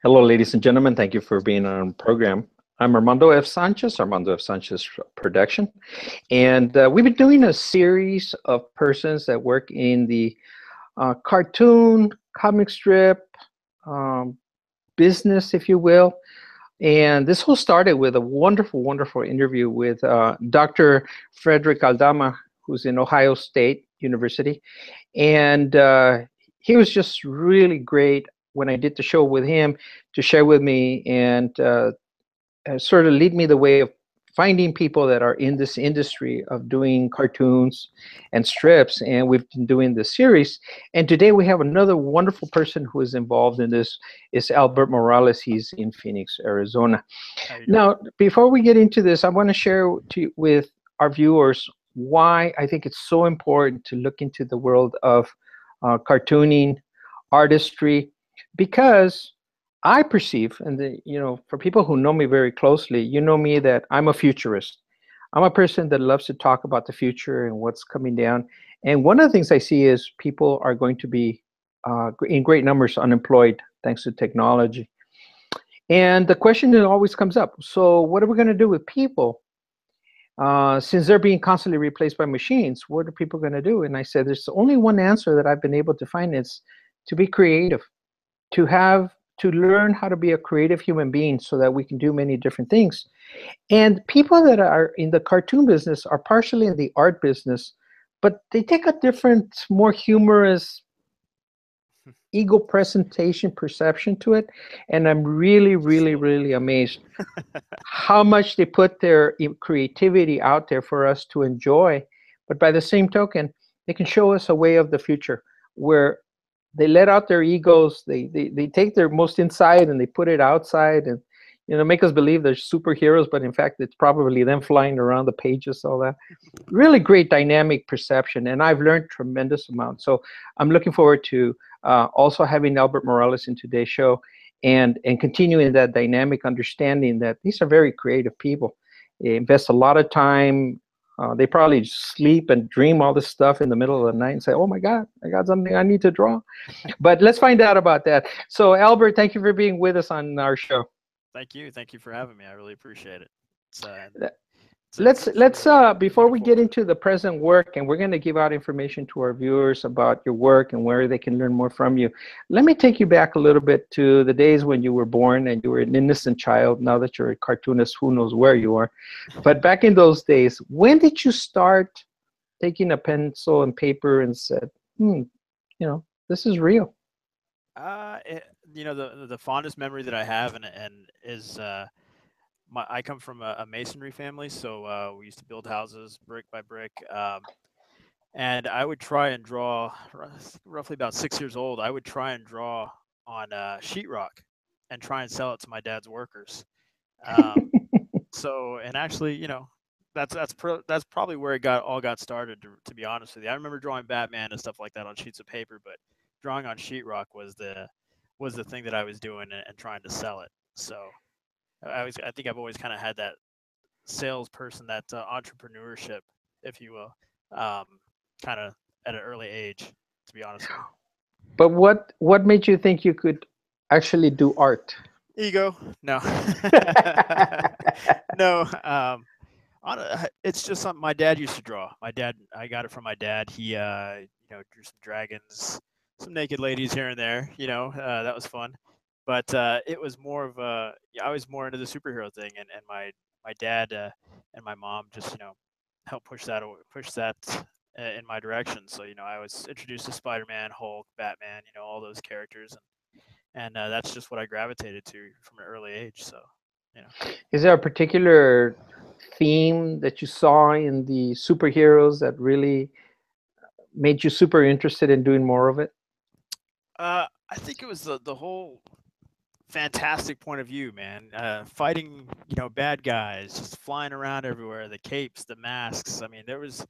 Hello, ladies and gentlemen. Thank you for being on the program. I'm Armando F. Sanchez, Armando F. Sanchez Production. And we've been doing a series of persons that work in the cartoon, comic strip, um, business, if you will. And this whole started with a wonderful, wonderful interview with Dr. Frederick Aldama, who's in Ohio State University. And he was just really great when I did the show with him to share with me and sort of lead me the way of finding people that are in this industry of doing cartoons and strips. And we've been doing this series. And today we have another wonderful person who is involved in this. Is Albert Morales. He's in Phoenix, Arizona. How you doing? Now, before we get into this, I want to share with our viewers why I think it's so important to look into the world of cartooning, artistry, because I perceive, and for people who know me very closely, you know me that I'm a futurist. I'm a person that loves to talk about the future and what's coming down. And one of the things I see is people are going to be in great numbers unemployed thanks to technology. And the question that always comes up, so what are we going to do with people? Since they're being constantly replaced by machines, what are people going to do? And I said, there's only one answer that I've been able to find is to be creative, to learn how to be a creative human being so that we can do many different things. And people that are in the cartoon business are partially in the art business, but they take a different, more humorous, ego presentation perception to it. And I'm really, really, Absolutely. really amazed how much they put their creativity out there for us to enjoy. But by the same token, they can show us a way of the future where they let out their egos, they take their most inside and they put it outside, and make us believe they're superheroes, but in fact it's probably them flying around the pages, all that. Really great dynamic perception, and I've learned tremendous amount. So I'm looking forward to also having Albert Morales in today's show, and continuing that dynamic understanding that these are very creative people. They invest a lot of time. They probably sleep and dream all this stuff in the middle of the night and say, oh my God, I got something I need to draw. But let's find out about that. So Albert, thank you for being with us on our show. Thank you. Thank you for having me. I really appreciate it. It's uh, it's Let's really before looking we forward get to it. into the present work, and we're going to give out information to our viewers about your work and where they can learn more from you. Let me take you back a little bit to the days when you were born and you were an innocent child. Now that you're a cartoonist, who knows where you are. But back in those days, when did you start taking a pencil and paper and said, this is real? It, the fondest memory that I have and is I come from a masonry family, so we used to build houses brick by brick. And I would try and draw roughly about 6 years old. I would try and draw on sheetrock and try and sell it to my dad's workers. Um, So, and actually, that's probably where it got started. To be honest with you, I remember drawing Batman and stuff like that on sheets of paper, but drawing on sheetrock was the thing that I was doing and trying to sell it. So I think I've always kind of had that salesperson, that entrepreneurship, if you will, um, kind of at an early age. To be honest with you, But what made you think you could actually do art? ego, no, no. It's just something my dad used to draw. I got it from my dad. He, drew some dragons, some naked ladies here and there. That was fun. But it was more of a, yeah, I was more into the superhero thing, and my dad and my mom just helped push that in my direction. So I was introduced to Spider-Man, Hulk, Batman, all those characters, and that's just what I gravitated to from an early age. So you know. Is there a particular theme that you saw in the superheroes that really made you super interested in doing more of it? I think it was the whole fantastic point of view, man. Fighting, bad guys, just flying around everywhere. The capes, the masks. I mean, there was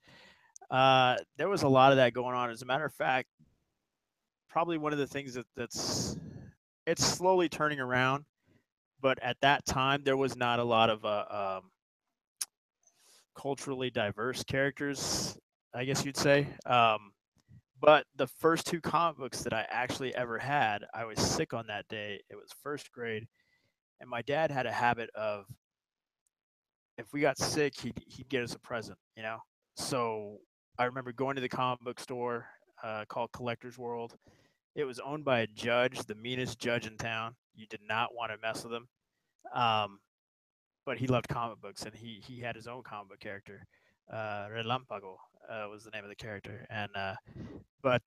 a lot of that going on. As a matter of fact, probably one of the things it's slowly turning around. But at that time, there was not a lot of culturally diverse characters, I guess you'd say. But the first two comic books that I actually ever had, I was sick on that day. It was first grade, and my dad had a habit of, if we got sick, he'd get us a present, you know. So I remember going to the comic book store called Collector's World. It was owned by a judge, the meanest judge in town. You did not want to mess with him. Um, but he loved comic books, and he had his own comic book character. Relampago was the name of the character, and but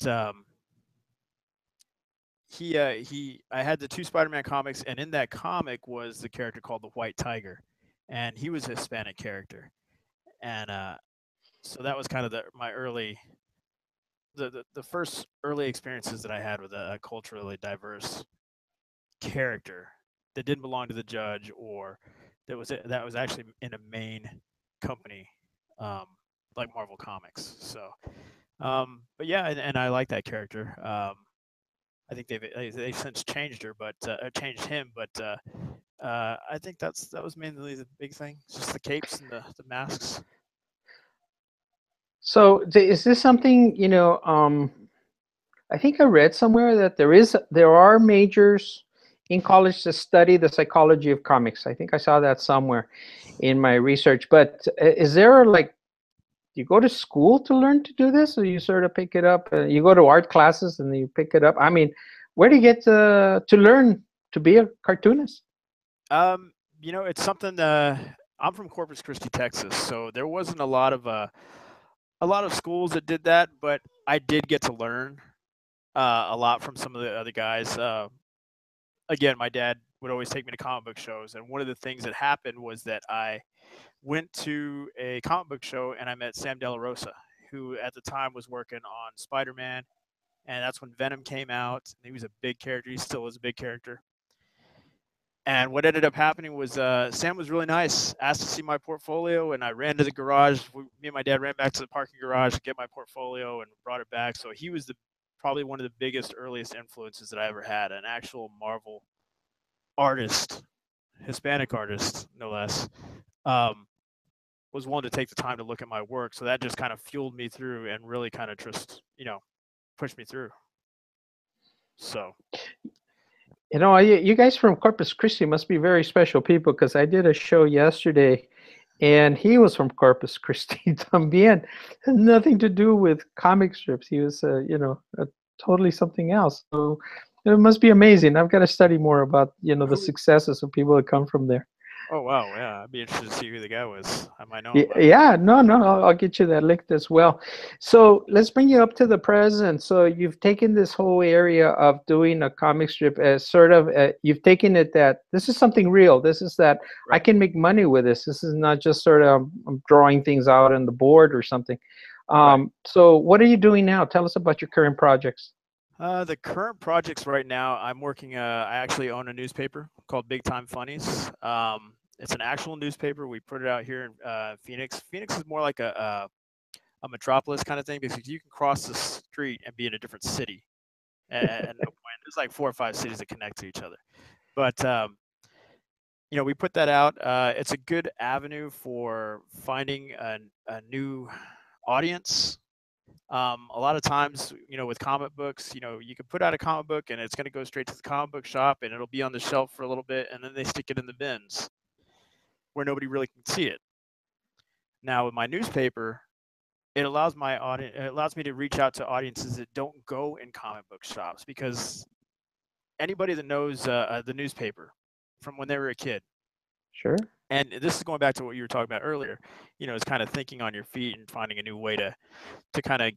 he I had the two Spider-Man comics, and in that comic was the character called the White Tiger, and he was a Hispanic character, and so that was kind of my early the first early experiences that I had with a culturally diverse character that didn't belong to the judge, or that was actually in a main company, um, like Marvel Comics. So, but yeah, and I like that character. I think they've since changed her, but changed him, but I think that was mainly the big thing, just the capes and the masks. So is this something, I think I read somewhere that there are majors in college to study the psychology of comics. I think I saw that somewhere in my research. But is there like, you go to school to learn to do this, or you sort of pick it up? You go to art classes and you pick it up. I mean, where do you get to learn to be a cartoonist? It's something. I'm from Corpus Christi, Texas, so there wasn't a lot of schools that did that, but I did get to learn a lot from some of the other guys. Again, my dad would always take me to comic book shows, and one of the things that happened was that I went to a comic book show and I met Sam De La Rosa, who at the time was working on Spider-Man, and that's when Venom came out. He was a big character. He still is a big character. And what ended up happening was Sam was really nice, asked to see my portfolio, and I ran to the garage. Me and my dad ran back to the parking garage to get my portfolio and brought it back. So he was probably one of the biggest, earliest influences that I ever had, an actual Marvel artist, Hispanic artist, no less, um, was willing to take the time to look at my work. So that just kind of fueled me through and really kind of just, pushed me through. So You guys from Corpus Christi must be very special people, because I did a show yesterday and he was from Corpus Christi también. Had nothing to do with comic strips. He was, totally something else. So it must be amazing. I've got to study more about, the successes of people that come from there. Oh wow, yeah, I'd be interested to see who the guy was. I might know him. Yeah, no, I'll get you that link as well. So let's bring you up to the present. So you've taken this whole area of doing a comic strip as sort of, you've taken it that this is something real. This is that I can make money with this. This is not just sort of I'm drawing things out on the board or something. So what are you doing now? Tell us about your current projects. The current projects right now, I'm working. I actually own a newspaper called Big Time Funnies. It's an actual newspaper. We put it out here in Phoenix. Phoenix is more like a metropolis kind of thing, because you can cross the street and be in a different city at no point. There's like 4 or 5 cities that connect to each other. But we put that out. It's a good avenue for finding a new audience. A lot of times, with comic books, you can put out a comic book and it's going to go straight to the comic book shop and it'll be on the shelf for a little bit, and then they stick it in the bins where nobody really can see it. Now with my newspaper, it allows me to reach out to audiences that don't go in comic book shops, because anybody that knows the newspaper from when they were a kid. Sure. And this is going back to what you were talking about earlier, is kind of thinking on your feet and finding a new way to kind of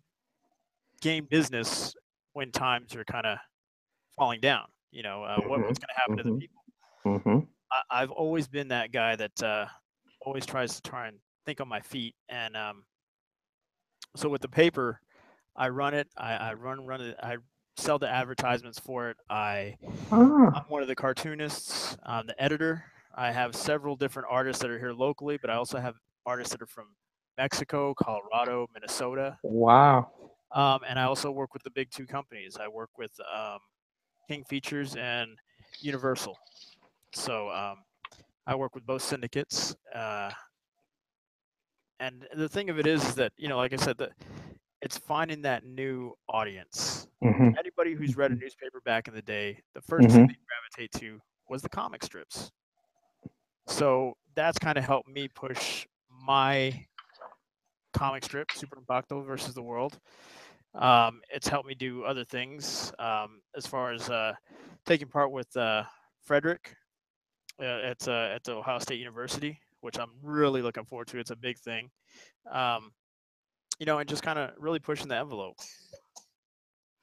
gain business when times are kind of falling down. What's going to happen to the people? I've always been that guy that always tries to try and think on my feet. And so with the paper, I run it. I run it. I sell the advertisements for it. I'm one of the cartoonists. I'm the editor. I have several different artists that are here locally, but I also have artists that are from Mexico, Colorado, Minnesota. Wow. And I also work with the big 2 companies. I work with King Features and Universal. So I work with both syndicates. And the thing of it is that, like I said, it's finding that new audience. Hmm. Anybody who's read a newspaper back in the day, the first thing Hmm. they gravitate to was the comic strips. So that's kind of helped me push my comic strip, Super Impacto versus the World. It's helped me do other things as far as taking part with Frederick at the Ohio State University, which I'm really looking forward to. It's a big thing, um, and just kind of really pushing the envelope.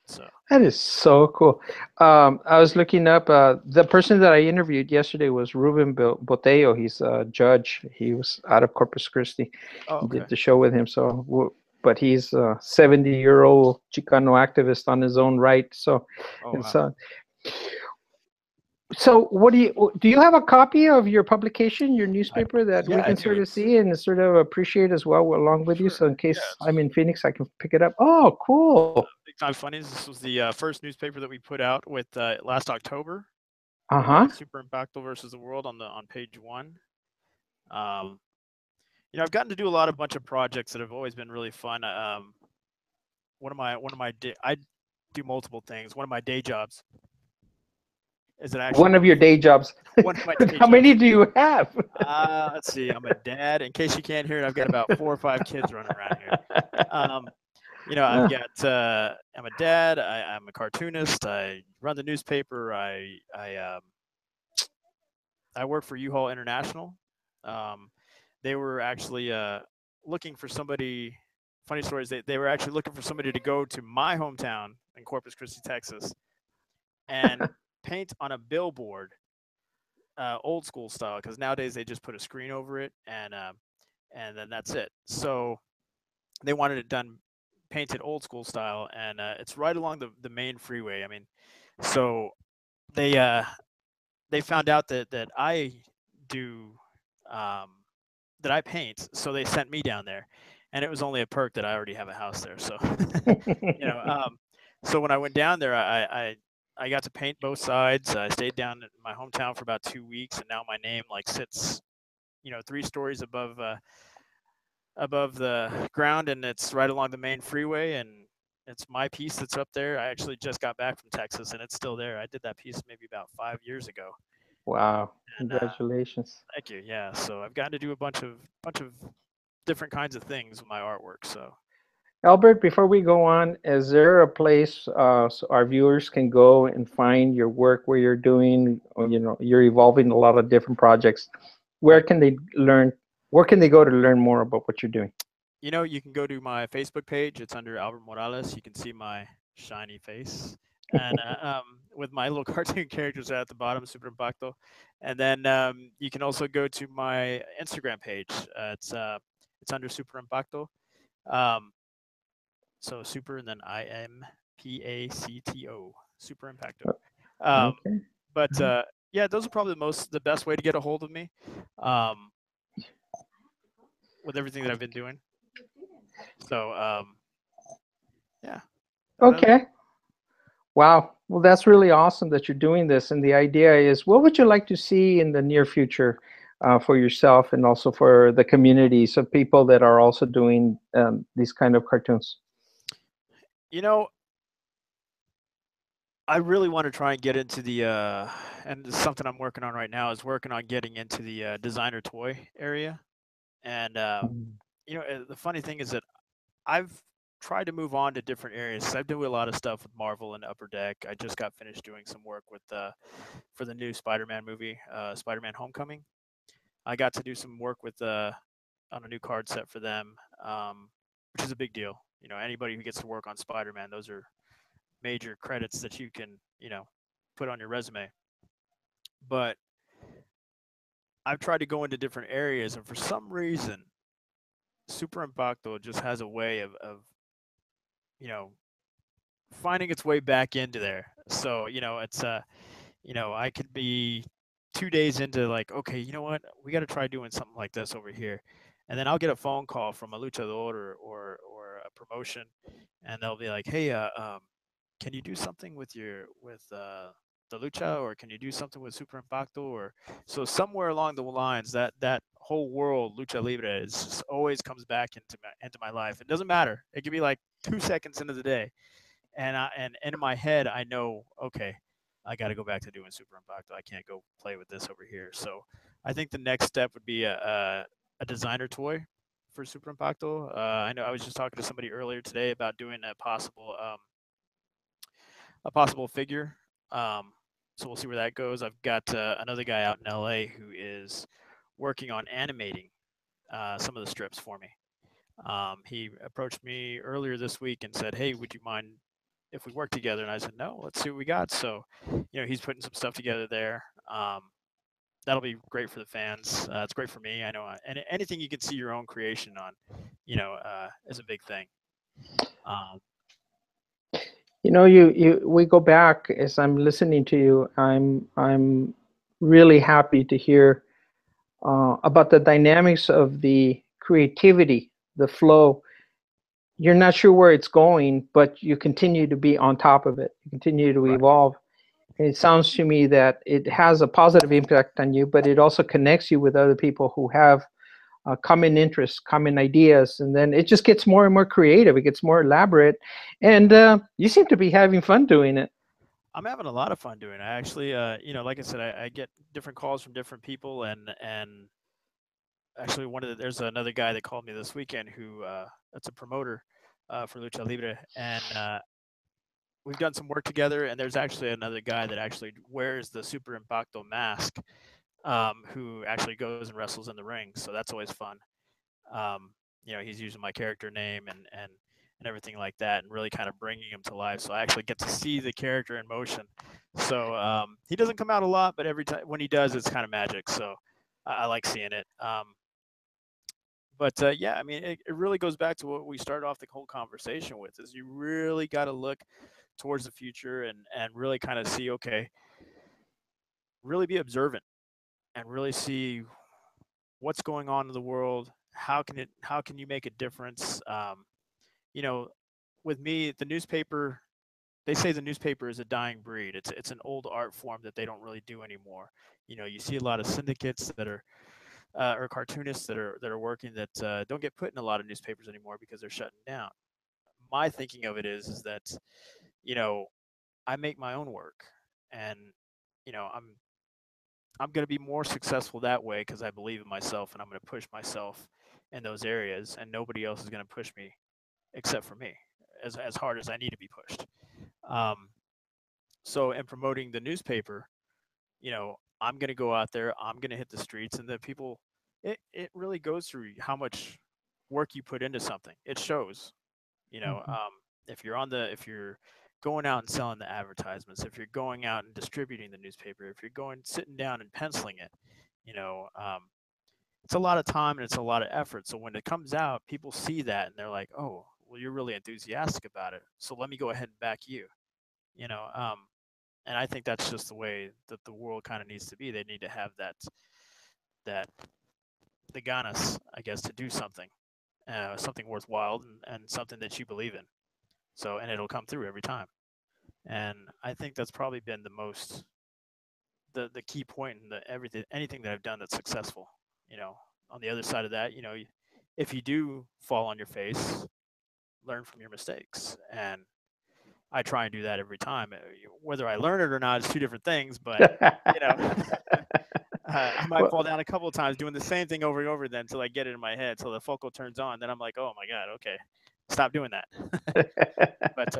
So That is so cool. I was looking up the person that I interviewed yesterday was Ruben Botello. He's a judge. He was out of Corpus Christi. oh, Did okay. the show with him. But he's a 70-year-old Chicano activist on his own right. So, Oh, and wow. so, so what do you have a copy of your publication, your newspaper that we Yeah, I can do. sort of It's see and sort of appreciate as well along with you? sure. So in Yeah, case I'm it's in Phoenix, I can pick it up. Oh, cool. Big Time Funnies. This was the first newspaper that we put out with last October. Uh-huh. Super Impactful versus the World on page one. Um, I've gotten to do a bunch of projects that have always been really fun. I do multiple things. One of my day jobs is that I actually One of your day jobs. one of my day How jobs. many do you have? Let's see. I'm a dad. In case you can't hear it, I've got about 4 or 5 kids running around here. Um, I've got. I'm a dad. I'm a cartoonist. I run the newspaper. I work for U-Haul International. Um, they were actually looking for somebody. Funny stories. They were actually looking for somebody to go to my hometown in Corpus Christi, Texas, and paint on a billboard, old school style. Because nowadays they just put a screen over it, and then that's it. So they wanted it done painted old school style, and it's right along the main freeway. I mean, so they uh, they found out that I do um, that I paint, so they sent me down there, and it was only a perk that I already have a house there. So, you know, um, so when I went down there, I got to paint both sides. I stayed down in my hometown for about 2 weeks, and now my name like sits, 3 stories above the ground, and it's right along the main freeway, and it's my piece that's up there. I actually just got back from Texas, and it's still there. I did that piece maybe about 5 years ago, Wow. and Congratulations. thank you. Yeah, so I've gotten to do a bunch of different kinds of things with my artwork. So Albert, before we go on, is there a place so our viewers can go and find your work where you're doing, or, you're evolving a lot of different projects. Where right, can they learn? Where can they go to learn more about what you're doing? you can go to my Facebook page. It's under Albert Morales. You can see my shiny face. And with my little cartoon characters at the bottom, Super Impacto. And then you can also go to my Instagram page. It's under Super Impacto. Um, so super and then IMPACTO, Super Impacto. Um, Okay. but yeah, those are probably the best way to get a hold of me, um, with everything that I've been doing. So yeah, that, Okay. Wow. Well, that's really awesome that you're doing this. And the idea is, what would you like to see in the near future for yourself and also for the communities of people that are also doing these kind of cartoons? you know, I really want to try and get into and it's something I'm working on right now is working on getting into the designer toy area. And Mhm. the funny thing is that I've tried to move on to different areas. I do a lot of stuff with Marvel and Upper Deck. I just got finished doing some work with for the new Spider-Man movie, Spider-Man: Homecoming. I got to do some work with on a new card set for them, which is a big deal. Anybody who gets to work on Spider-Man, those are major credits that you can put on your resume. But I've tried to go into different areas, and for some reason, Super Impacto just has a way of you know finding its way back into there. So it's I could be 2 days into like, okay, you know what, we got to try doing something like this over here, and then I'll get a phone call from a luchador or a promotion, and they'll be like, hey, can you do something with the lucha, or can you do something with Super Impacto? Or so somewhere along the lines, that whole world lucha libre is just always comes back into my life. It doesn't matter. It could be like 2 seconds into the day, and in my head I know, okay, I got to go back to doing Super Impacto. I can't go play with this over here. So I think the next step would be a designer toy for Super Impacto. I know I was just talking to somebody earlier today about doing a possible figure. Um, so we'll see where that goes. I've got another guy out in LA who is working on animating some of the strips for me. He approached me earlier this week and said, "Hey, would you mind if we work together?" And I said, "No, let's see what we got." So, he's putting some stuff together there. That'll be great for the fans. It's great for me. I know, and anything you can see your own creation on, is a big thing. Um, we go back as I'm listening to you. I'm really happy to hear about the dynamics of the creativity, the flow. You're not sure where it's going, but you continue to be on top of it. You continue to right. evolve. And it sounds to me that it has a positive impact on you, but it also connects you with other people who have common interests, common ideas, and then it just gets more and more creative. It gets more elaborate, and you seem to be having fun doing it. I'm having a lot of fun doing it. I actually, like I said, I get different calls from different people, and actually there's another guy that called me this weekend who that's a promoter for Lucha Libre, and we've done some work together. And there's actually another guy that actually wears the Super Impacto mask, who actually goes and wrestles in the ring. So that's always fun. He's using my character name and everything like that, and really kind of bringing him to life. So I actually get to see the character in motion. So he doesn't come out a lot, but every time when he does, it's kind of magic. So I like seeing it. But yeah, I mean, it really goes back to what we started off the whole conversation with: is you really got to look towards the future and really kind of see, okay, really be observant and really see what's going on in the world. How can you make a difference? You know, with me, the newspaper, they say the newspaper is a dying breed. It's an old art form that they don't really do anymore. You see a lot of syndicates that are or cartoonists that are working that don't get put in a lot of newspapers anymore because they're shutting down. My thinking of it is that you know I make my own work, and I'm going to be more successful that way because I believe in myself, and I'm going to push myself in those areas, and nobody else is going to push me except for me as hard as I need to be pushed. Um, so in promoting the newspaper, I'm going to go out there, I'm going to hit the streets, and the people, it really goes through how much work you put into something. It shows, you know, Mm-hmm. um, if you're going out and selling the advertisements, if you're going out and distributing the newspaper, if you're going sitting down and penciling it, you know, um, it's a lot of time and it's a lot of effort. So when it comes out, people see that and they're like, "Oh, well, you're really enthusiastic about it. So let me go ahead and back you." You know, um, and I think that's just the way that the world kind of needs to be. They need to have that the ganas, I guess, to do something worthwhile and something that you believe in. So and it'll come through every time. And I think that's probably been the key point in anything that I've done that's successful. You know, on the other side of that, if you do fall on your face, learn from your mistakes, and I try and do that every time. Whether I learn it or not is two different things, but you know, I might Well, fall down a couple of times doing the same thing over and over then until I get it in my head, till the focal turns on. Then I'm like, oh my god, okay, stop doing that. But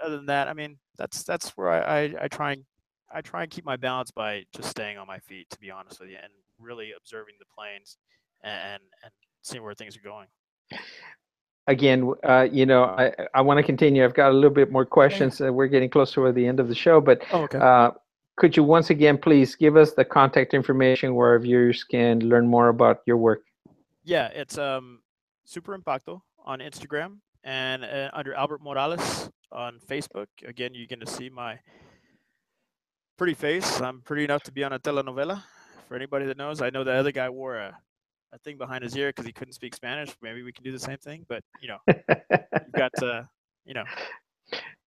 other than that, I mean, that's where I try and keep my balance by just staying on my feet, to be honest with you, and really observing the planes and seeing where things are going. Again, I want to continue. I've got a little bit more Yeah, yeah. questions. We're getting close to the end of the show, but Oh, okay. uh, could you once again please give us the contact information where our viewers can learn more about your work? Yeah, it's Super Impacto on Instagram and under Albert Morales on Facebook. Again, you're going to see my pretty face. I'm pretty enough to be on a telenovela. For anybody that knows, I know the other guy wore a thing behind his ear because he couldn't speak Spanish. Maybe we can do the same thing, but you've got you know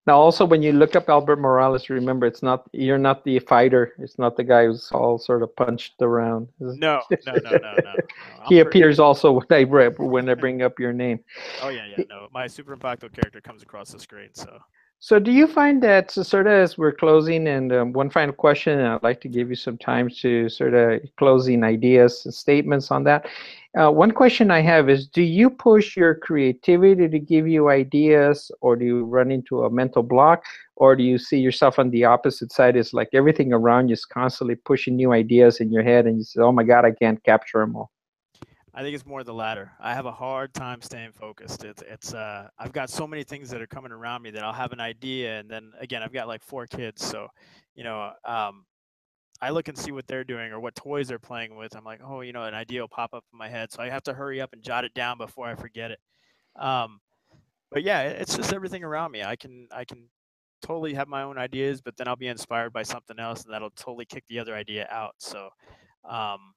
Now, also, when you look up Albert Morales, remember you're not the fighter. It's not the guy who's all sort of punched around. No, no, no, no, no, no. I'm He pretty. appears also when I bring up your name. Oh yeah, yeah. No, my Super Impacto character comes across the screen. So So, do you find that, so sort of as we're closing, and one final question, and I'd like to give you some time to sort of closing ideas and statements on that. One question I have is, do you push your creativity to give you ideas, or do you run into a mental block, or do you see yourself on the opposite side? It's like everything around you is constantly pushing new ideas in your head, and you say, "Oh my God, I can't capture them all." I think it's more the latter. I have a hard time staying focused. I've got so many things that are coming around me that I'll have an idea, and then again, I've got like 4 kids, so you know, I look and see what they're doing or what toys they're playing with. I'm like, oh, an idea will pop up in my head, so I have to hurry up and jot it down before I forget it. Um, but yeah, it's just everything around me. I can totally have my own ideas, but then I'll be inspired by something else, and that'll totally kick the other idea out. So um,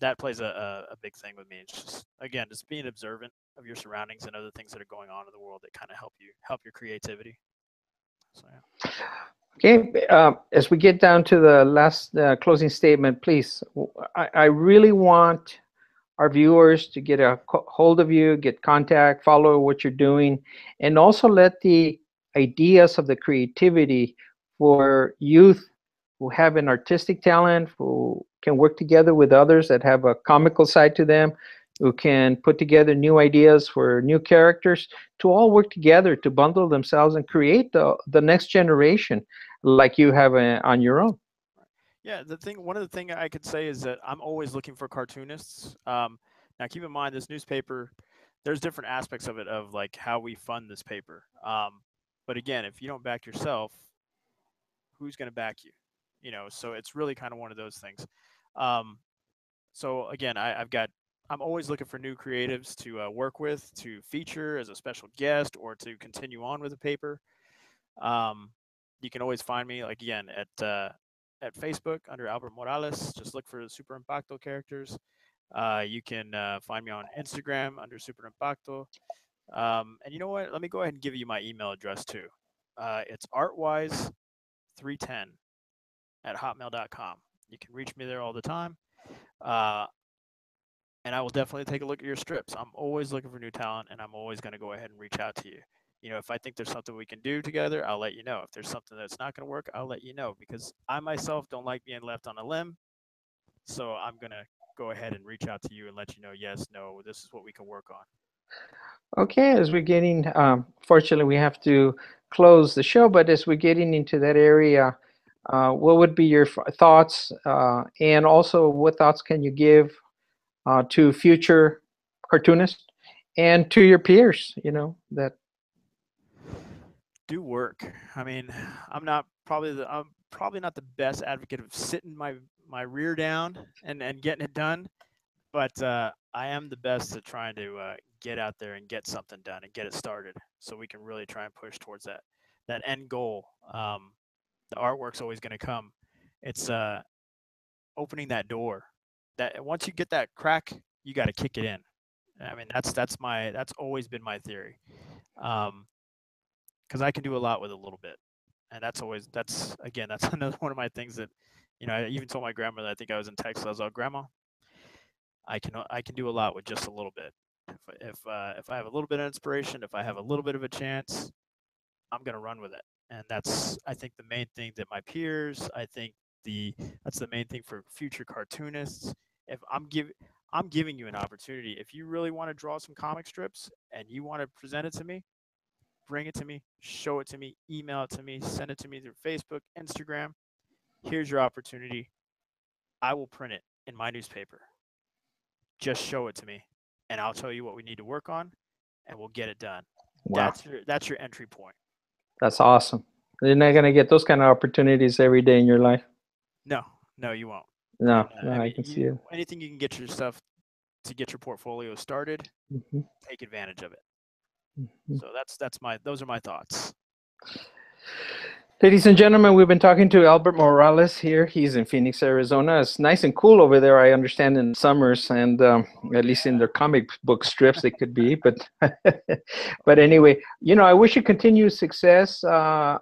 that plays a big thing with me. It's just again, just being observant of your surroundings and other things that are going on in the world that kind of help your creativity. So yeah. Okay, as we get down to the last closing statement, please, I really want our viewers to get a hold of you, get contact, follow what you're doing, and also let the ideas of the creativity for youth who have an artistic talent, who can work together with others that have a comical side to them, who can put together new ideas for new characters, to all work together to bundle themselves and create the next generation like you have on your own. Yeah, one of the thing I could say is that I'm always looking for cartoonists. Now, keep in mind, this newspaper, there's different aspects of it, of like how we fund this paper. But again, if you don't back yourself, who's going to back you? So it's really kind of one of those things. Um, so again, I'm always looking for new creatives to work with, to feature as a special guest, or to continue on with the paper. Um, you can always find me, like, again, at Facebook under Albert Morales. Just look for the Super Impacto characters. You can find me on Instagram under Super Impacto. And you know what? Let me go ahead and give you my email address too. It's artwise310@hotmail.com. You can reach me there all the time. Uh, and I will definitely take a look at your strips. I'm always looking for new talent, and I'm always going to go ahead and reach out to you. If I think there's something we can do together, I'll let you know. If there's something that's not going to work, I'll let you know, because I myself don't like being left on a limb. So I'm going to go ahead and reach out to you and let you know, yes, no, this is what we can work on. Okay, as we're getting, fortunately, we have to close the show, but as we're getting into that area, what would be your thoughts? And also, what thoughts can you give to future cartoonists and to your peers? That. Do work. I mean, I'm probably not the best advocate of sitting my rear down and getting it done, but I am the best at trying to get out there and get something done and get it started, so we can really try and push towards that end goal. The artwork's always going to come. It's opening that door. That once you get that crack, you got to kick it in. I mean, that's always been my theory. Because I can do a lot with a little bit, and that's another one of my things that, I even told my grandmother. I think I was in Texas. I was like, Grandma, I can do a lot with just a little bit. If I have a little bit of inspiration, if I have a little bit of a chance, I'm gonna run with it. And that's, I think, the main thing that my peers. I think that's the main thing for future cartoonists. If I'm giving you an opportunity. If you really want to draw some comic strips and you want to present it to me, bring it to me, show it to me, email it to me, send it to me through Facebook, Instagram. Here's your opportunity. I will print it in my newspaper. Just show it to me, and I'll tell you what we need to work on, and we'll get it done. Wow, That's your entry point. that's awesome. You're not going to get those kind of opportunities every day in your life. No, no, you won't. No, And no, I I mean, can see it. anything you can get your stuff to get your portfolio started, Hmm. take advantage of it. Hmm. So those are my thoughts. Ladies and gentlemen, we've been talking to Albert Morales here. He's in Phoenix, Arizona. It's nice and cool over there, I understand, in summers, and at least in their comic book strips, it could be. But, but anyway, I wish you continued success. I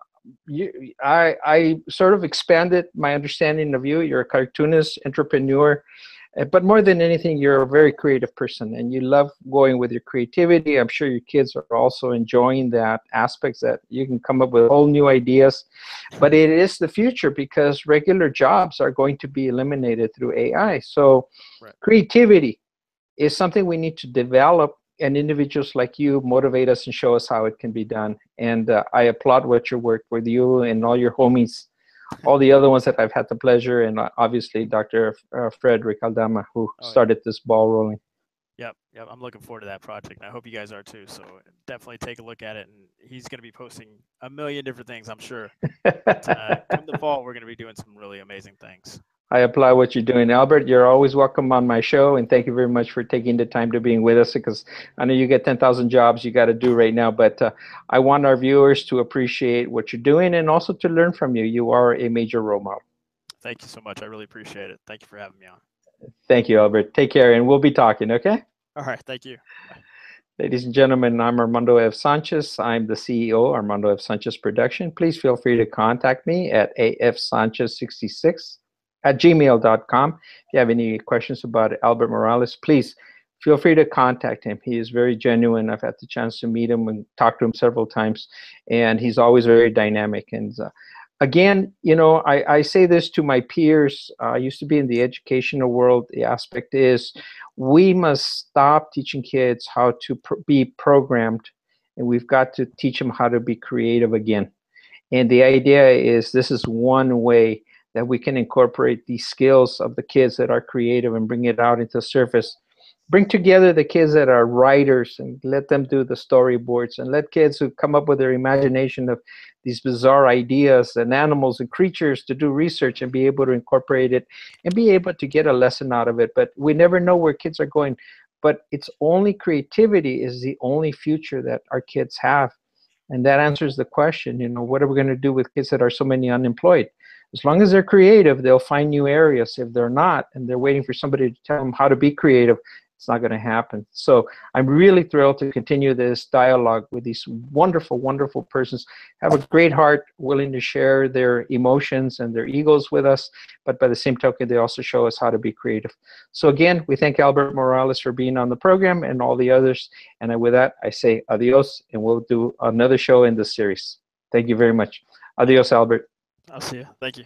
sort of expanded my understanding of you. You're a cartoonist, entrepreneur, but more than anything, you're a very creative person, and you love going with your creativity. I'm sure your kids are also enjoying that aspects that you can come up with whole new ideas. But it is the future because regular jobs are going to be eliminated through AI. So Right. creativity is something we need to develop, and individuals like you motivate us and show us how it can be done. And I applaud what your work with you and all your homies, all the other ones that I've had the pleasure, and obviously Dr. Frederick Aldama, who started this ball rolling. Yep. I'm looking forward to that project, and I hope you guys are too. So definitely take a look at it. And he's going to be posting a million different things, I'm sure. But, come the fall, we're going to be doing some really amazing things. I applaud what you're doing. Albert, you're always welcome on my show, and thank you very much for taking the time to being with us, because I know you get 10,000 jobs you got to do right now, but I want our viewers to appreciate what you're doing and also to learn from you. You are a major role model. Thank you so much. I really appreciate it. Thank you for having me on. Thank you, Albert. Take care, and we'll be talking, okay? All right. Thank you. Bye. Ladies and gentlemen, I'm Armando F. Sanchez. I'm the CEO, Armando F. Sanchez Production. Please feel free to contact me at afsanchez66@gmail.com. If you have any questions about Albert Morales, please feel free to contact him. He is very genuine. I've had the chance to meet him and talk to him several times, and he's always very dynamic. And again, I say this to my peers. I used to be in the educational world. The aspect is we must stop teaching kids how to be programmed, and we've got to teach them how to be creative again. And the idea is this is one way that we can incorporate these skills of the kids that are creative and bring it out into the surface. Bring together the kids that are writers and let them do the storyboards, and let kids who come up with their imagination of these bizarre ideas and animals and creatures to do research and be able to incorporate it and be able to get a lesson out of it. But we never know where kids are going. But it's only creativity is the only future that our kids have. And that answers the question, what are we going to do with kids that are so many unemployed? As long as they're creative, they'll find new areas. If they're not, and they're waiting for somebody to tell them how to be creative, it's not going to happen. So I'm really thrilled to continue this dialogue with these wonderful, wonderful persons. Have a great heart, willing to share their emotions and their egos with us. But by the same token, they also show us how to be creative. So again, we thank Albert Morales for being on the program and all the others. And with that, I say adios, and we'll do another show in this series. Thank you very much. Adios, Albert. I'll see you. Thank you.